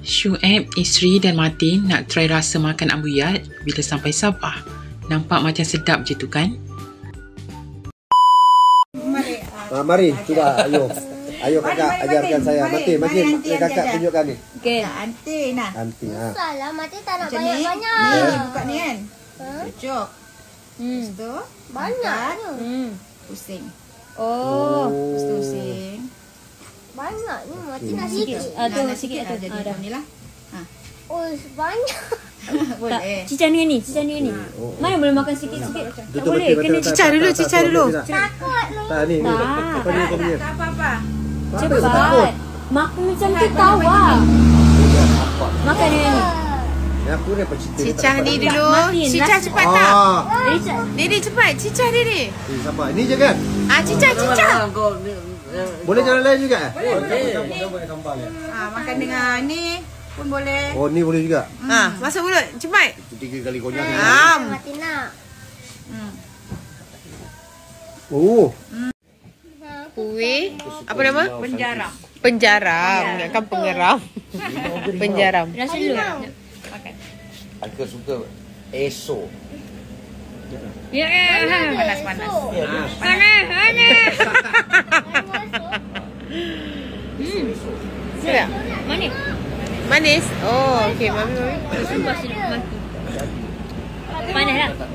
Syuib, Isri dan Martin nak try rasa makan ambuyat bila sampai Sabah. Nampak macam sedap je tu kan? Mari, cuba, ayo. Ayo kakak, ajarkan saya. Martin, kakak tunjukkan ni. Okey, Anti nah. Anti, Salah, Mati tak nak Macam banyak-banyak. Ni buka ni kan. Cucuk. Lepas tu Banyak. pusing. Oh. Lepas tu pusing. Banyak ni Mati nak Sikit. sikit. Tu Nak sikit tu. jadi Dah. macam ni lah. Oh, banyak. Boleh. Cicah dengan ni, cicah dengan ni. Mana boleh makan sikit-sikit? Tak boleh, kena cicah dulu. Takut lu. Tak, ni. Tak. Apa dia punya? Tak apa-apa. Cepat. Makan macam tu tahu lah. Makan dengan ni. Aku ni apa cerita? Cicah ni dulu. Martin, Cicah cepat tak? Jadi Diri cepat. Cicah diri. Sabar. Ni je kan? Cicah. Boleh jalan lain juga? Boleh. Makan dengan ni pun boleh. Oh, ni boleh juga? Masuk mulut. Cepat. 3 kali konyak. Mati nak. Oh. Kuih. Apa nama? Penjara. Penjaram. Bukan pengeram. Penjaram. rasa dulu. Aku suka esok. Ya. Panas-panas. Sedap. Manis. Manis. Oh, okey. Mami. Sumpah sedap mati. Panas tak?